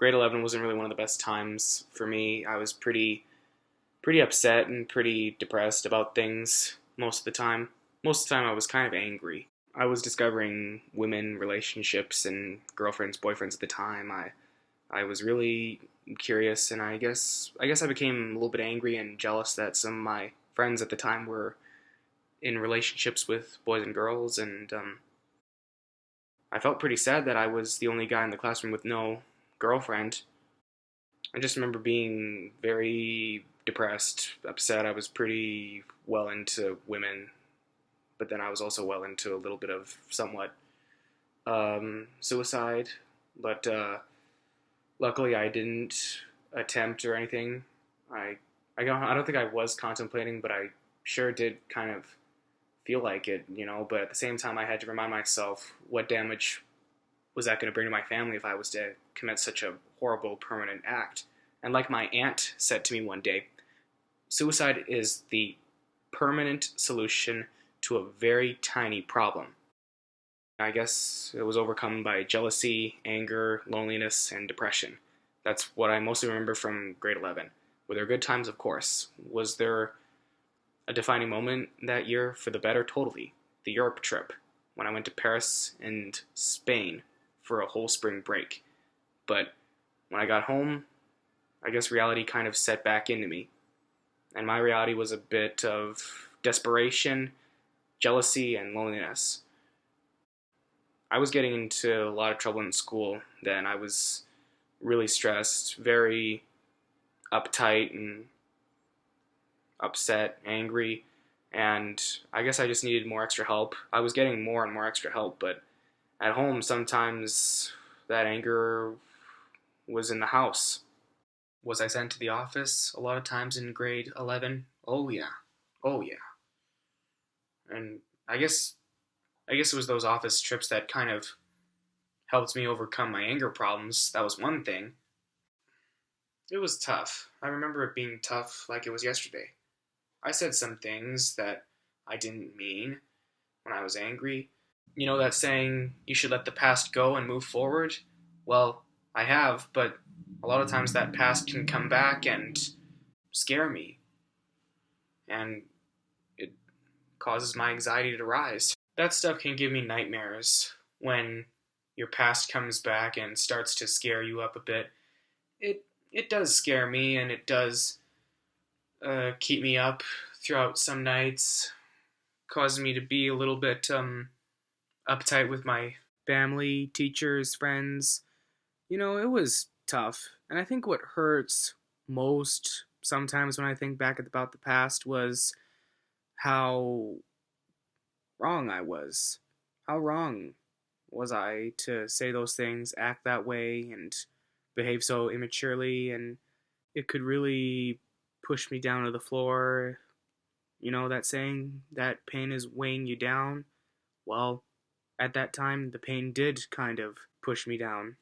grade 11 wasn't really one of the best times for me. I was pretty upset and pretty depressed about things most of the time. Most of the time, I was kind of angry. I was discovering women relationships and girlfriends, boyfriends at the time. I was really curious, and I guess I became a little bit angry and jealous that some of my friends at the time were in relationships with boys and girls, and I felt pretty sad that I was the only guy in the classroom with no girlfriend. I just remember being very depressed, upset. I was pretty well into women, but then I was also well into a little bit of somewhat suicide. But luckily, I didn't attempt or anything. I I don't think I was contemplating, but I sure did kind of feel like it. But at the same time, I had to remind myself what damage was that going to bring to my family if I was to commit such a horrible permanent act. And like my aunt said to me one day, suicide is the permanent solution to a very tiny problem. I guess it was overcome by jealousy, anger, loneliness, and depression. That's what I mostly remember from grade 11. Were there good times? Of course. Was there a defining moment that year for the better? Totally. The Europe trip, when I went to Paris and Spain for a whole spring break. But when I got home, I guess reality kind of set back into me. And my reality was a bit of desperation, jealousy, and loneliness. I was getting into a lot of trouble in school then. I was really stressed, very uptight and upset, angry, and I guess I just needed more extra help. I was getting more and more extra help, but at home sometimes that anger was in the house. Was I sent to the office a lot of times in grade 11? Oh yeah. Oh yeah. And I guess I guess it was those office trips that kind of helped me overcome my anger problems. That was one thing. It was tough. I remember it being tough like it was yesterday. I said some things that I didn't mean when I was angry. You know that saying, you should let the past go and move forward? Well, I have, but a lot of times that past can come back and scare me, and it causes my anxiety to rise. That stuff can give me nightmares when your past comes back and starts to scare you up a bit. It does scare me, and it does keep me up throughout some nights, causes me to be a little bit uptight with my family, teachers, friends. It was tough. And I think what hurts most sometimes when I think back about the past was how wrong I was. How wrong was I to say those things, act that way, and behave so immaturely? And it could really push me down to the floor. That saying, that pain is weighing you down? Well, at that time, the pain did kind of push me down.